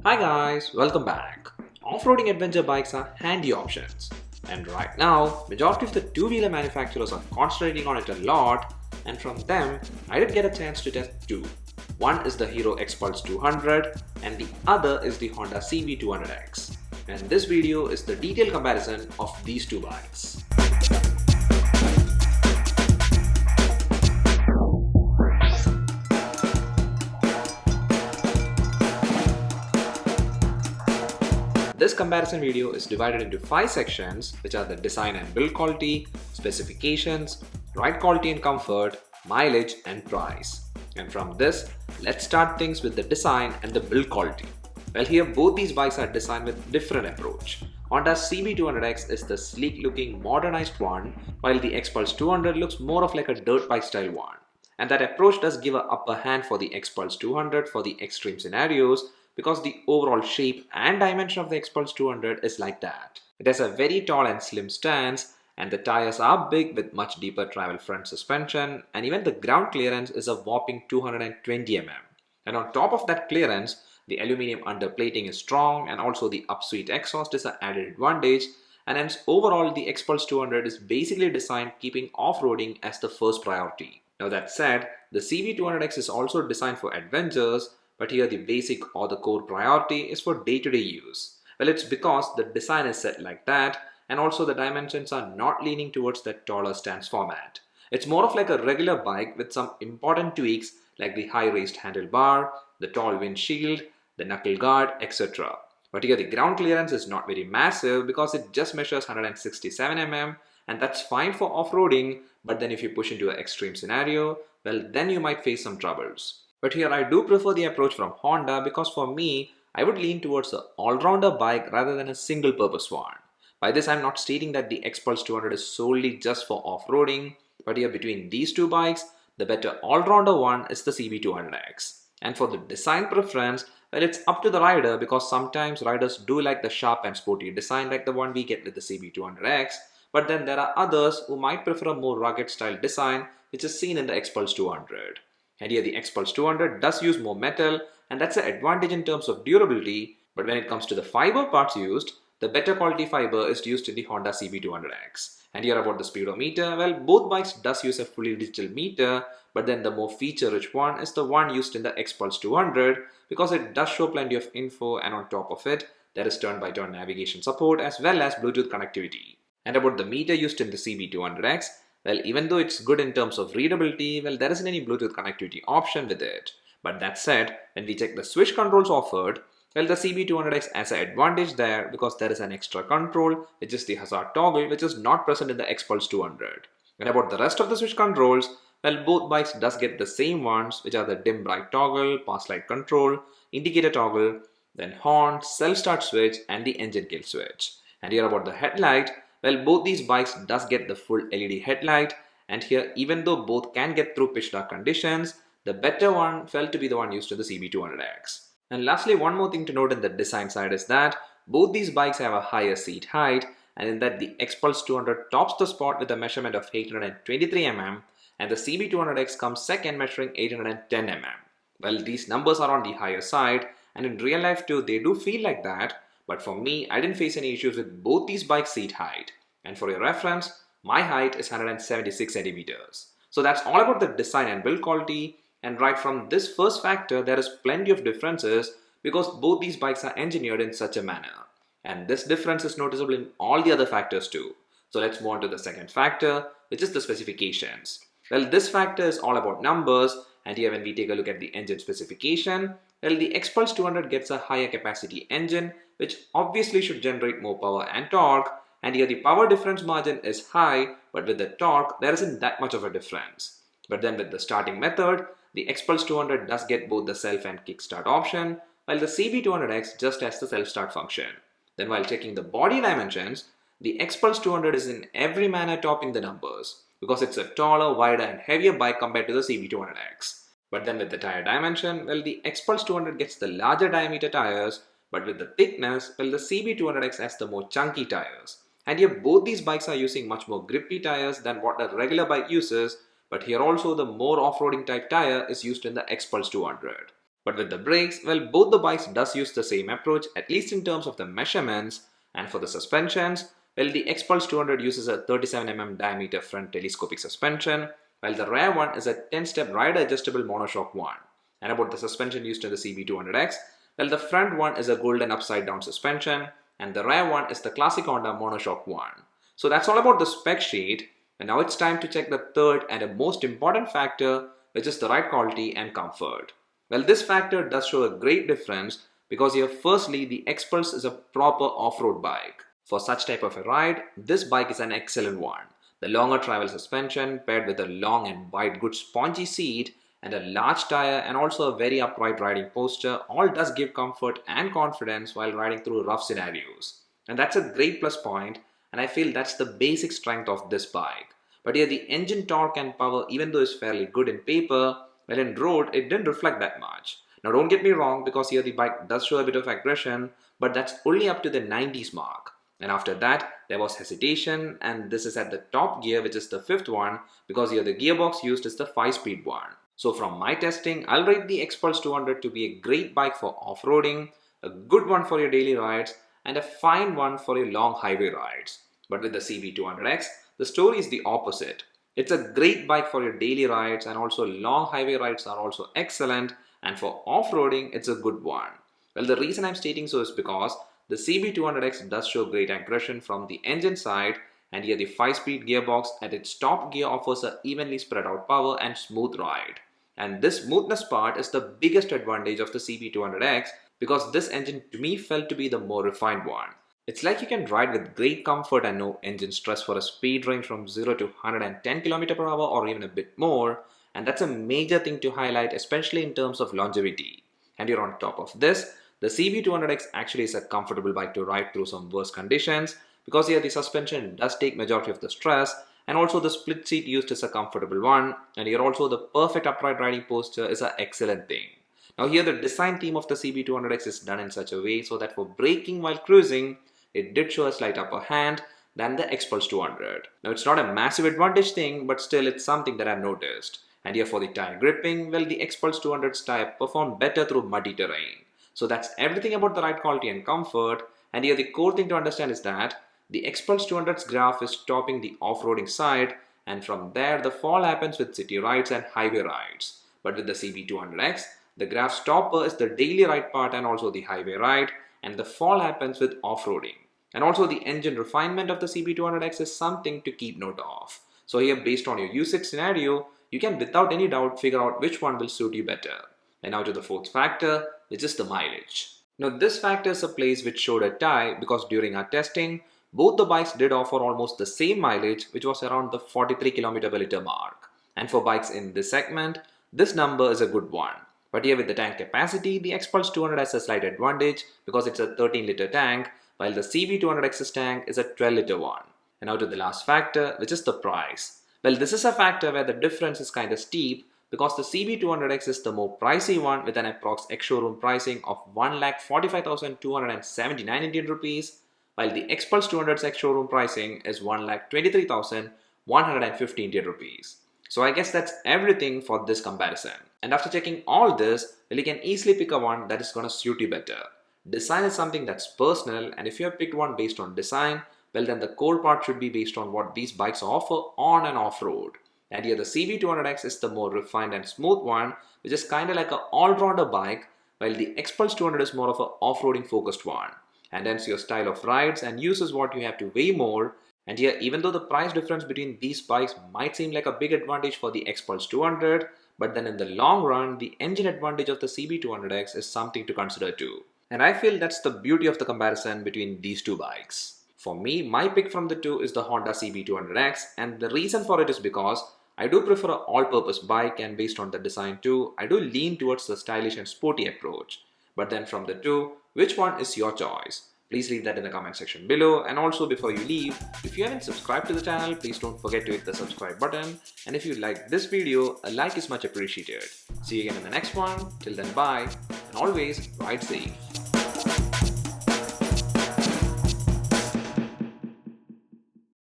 Hi guys, welcome back. Off-roading adventure bikes are handy options. And right now, majority of the two-wheeler manufacturers are concentrating on it a lot, and from them, I did get a chance to test two. One is the Hero XPulse 200 and the other is the Honda CB200X. And this video is the detailed comparison of these two bikes. This comparison video is divided into 5 sections, which are the design and build quality, specifications, ride quality and comfort, mileage and price. And from this, let's start things with the design and the build quality. Well, here both these bikes are designed with different approach. Honda's CB200X is the sleek looking modernized one, while the XPulse 200 looks more of like a dirt bike style one. And that approach does give an upper hand for the XPulse 200 for the extreme scenarios, because the overall shape and dimension of the XPulse 200 is like that. It has a very tall and slim stance, and the tires are big with much deeper travel front suspension, and even the ground clearance is a whopping 220 mm. And on top of that clearance, the aluminium underplating is strong, and also the upsweep exhaust is an added advantage, and hence overall the XPulse 200 is basically designed keeping off-roading as the first priority. Now that said, the CB200X is also designed for adventures, but here the basic or the core priority is for day-to-day use. Well, it's because the design is set like that, and also the dimensions are not leaning towards that taller stance format. It's more of like a regular bike with some important tweaks like the high raised handlebar, the tall windshield, the knuckle guard, etc. But here the ground clearance is not very massive because it just measures 167 mm, and that's fine for off-roading, but then if you push into an extreme scenario, well then you might face some troubles. But here I do prefer the approach from Honda because for me, I would lean towards an all-rounder bike rather than a single-purpose one. By this I'm not stating that the XPulse 200 is solely just for off-roading, but here between these two bikes, the better all-rounder one is the CB200X. And for the design preference, well, it's up to the rider because sometimes riders do like the sharp and sporty design like the one we get with the CB200X, but then there are others who might prefer a more rugged style design which is seen in the XPulse 200. And here the XPulse 200 does use more metal, and that's an advantage in terms of durability, but when it comes to the fiber parts used, the better quality fiber is used in the Honda CB200X. And here about the speedometer, well, both bikes does use a fully digital meter, but then the more feature rich one is the one used in the XPulse 200 because it does show plenty of info, and on top of it, there is turn-by-turn navigation support as well as Bluetooth connectivity. And about the meter used in the CB200X, well, even though it's good in terms of readability, well, there isn't any Bluetooth connectivity option with it. But that said, when we check the switch controls offered, well, the CB200X has an advantage there because there is an extra control, which is the hazard toggle, which is not present in the XPulse 200. And about the rest of the switch controls, well, both bikes does get the same ones, which are the dim bright toggle, pass light control, indicator toggle, then horn, self-start switch, and the engine kill switch. And here about the headlight, well, both these bikes does get the full LED headlight, and here even though both can get through pitch dark conditions, the better one felt to be the one used in the CB200X. And lastly, one more thing to note in the design side is that both these bikes have a higher seat height, and in that the XPulse 200 tops the spot with a measurement of 823 mm, and the CB200X comes second measuring 810 mm. Well, these numbers are on the higher side, and in real life too they do feel like that. But for me, I didn't face any issues with both these bikes' seat height. And for your reference, my height is 176 centimeters. So that's all about the design and build quality. And right from this first factor, there is plenty of differences because both these bikes are engineered in such a manner. And this difference is noticeable in all the other factors too. So let's move on to the second factor, which is the specifications. Well, this factor is all about numbers. And here when we take a look at the engine specification, well, the XPulse 200 gets a higher capacity engine, which obviously should generate more power and torque, and here the power difference margin is high, but with the torque there isn't that much of a difference. But then with the starting method, the XPulse 200 does get both the self and kickstart option, while the CB200X just has the self-start function. Then while checking the body dimensions, the XPulse 200 is in every manner topping the numbers, because it's a taller, wider and heavier bike compared to the CB200X. But then with the tire dimension, well, the XPulse 200 gets the larger diameter tires, but with the thickness, well, the CB200X has the more chunky tires. And here both these bikes are using much more grippy tires than what a regular bike uses, but here also the more off-roading type tire is used in the XPulse 200. But with the brakes, well, both the bikes does use the same approach, at least in terms of the measurements. And for the suspensions, well, the XPulse 200 uses a 37 mm diameter front telescopic suspension, while the rear one is a 10-step rider adjustable monoshock one. And about the suspension used in the CB200X, well, the front one is a golden upside down suspension, and the rear one is the classic Honda monoshock one. So that's all about the spec sheet, and now it's time to check the third and a most important factor, which is the ride quality and comfort. Well, this factor does show a great difference because here firstly the XPulse is a proper off-road bike. For such type of a ride, this bike is an excellent one. The longer travel suspension paired with a long and wide good spongy seat and a large tire and also a very upright riding posture all does give comfort and confidence while riding through rough scenarios. And that's a great plus point, and I feel that's the basic strength of this bike. But here the engine torque and power, even though is fairly good in paper, well in road it didn't reflect that much. Now don't get me wrong, because here the bike does show a bit of aggression, but that's only up to the 90s mark. And after that there was hesitation, and this is at the top gear, which is the fifth one, because here the gearbox used is the 5-speed one. So from my testing, I'll rate the XPulse 200 to be a great bike for off-roading, a good one for your daily rides, and a fine one for your long highway rides. But with the CB200X, the story is the opposite. It's a great bike for your daily rides, and also long highway rides are also excellent, and for off-roading it's a good one. Well, the reason I'm stating so is because the CB200X does show great aggression from the engine side, and here the 5-speed gearbox at its top gear offers a evenly spread out power and smooth ride. And this smoothness part is the biggest advantage of the CB200X, because this engine to me felt to be the more refined one. It's like you can ride with great comfort and no engine stress for a speed range from 0 to 110 km/h or even a bit more, and that's a major thing to highlight, especially in terms of longevity. And here on top of this, the CB200X actually is a comfortable bike to ride through some worse conditions, because here the suspension does take majority of the stress, and also the split seat used is a comfortable one, and here also the perfect upright riding posture is an excellent thing. Now here the design theme of the CB200X is done in such a way so that for braking while cruising, it did show a slight upper hand than the XPulse 200. Now it's not a massive advantage thing, but still it's something that I've noticed. And here for the tire gripping, well, the XPulse 200's tire performed better through muddy terrain. So that's everything about the ride quality and comfort, and here the core thing to understand is that the XPulse 200's graph is topping the off-roading side, and from there the fall happens with city rides and highway rides. But with the CB200X, the graph's topper is the daily ride part and also the highway ride, and the fall happens with off-roading. And also the engine refinement of the CB200X is something to keep note of. So here, based on your usage scenario, you can without any doubt figure out which one will suit you better. And now to the fourth factor, which is the mileage. Now this factor is a place which showed a tie, because during our testing, both the bikes did offer almost the same mileage, which was around the 43 km/L mark. And for bikes in this segment, this number is a good one. But here with the tank capacity, the XPulse 200 has a slight advantage because it's a 13-liter tank, while the CB200X's tank is a 12-liter one. And now to the last factor, which is the price. Well, this is a factor where the difference is kind of steep, because the CB200X is the more pricey one with an approx ex-showroom pricing of 1,45,279 Indian rupees, while the XPulse 200's ex-showroom pricing is 1,23,150 Indian rupees. So I guess that's everything for this comparison. And after checking all this, well, you can easily pick a one that is gonna suit you better. Design is something that's personal, and if you have picked one based on design, well then the core part should be based on what these bikes offer on and off-road. And here the CB200X is the more refined and smooth one, which is kinda like an all-rounder bike, while the XPulse 200 is more of an off-roading focused one. And hence your style of rides and use is what you have to weigh more. And here, even though the price difference between these bikes might seem like a big advantage for the XPulse 200, but then in the long run, the engine advantage of the CB200X is something to consider too. And I feel that's the beauty of the comparison between these two bikes. For me, my pick from the two is the Honda CB200X, and the reason for it is because I do prefer an all-purpose bike, and based on the design too, I do lean towards the stylish and sporty approach. But then from the two, which one is your choice? Please leave that in the comment section below, and also before you leave, if you haven't subscribed to the channel, please don't forget to hit the subscribe button, and if you liked this video, a like is much appreciated. See you again in the next one. Till then, bye, and always ride safe.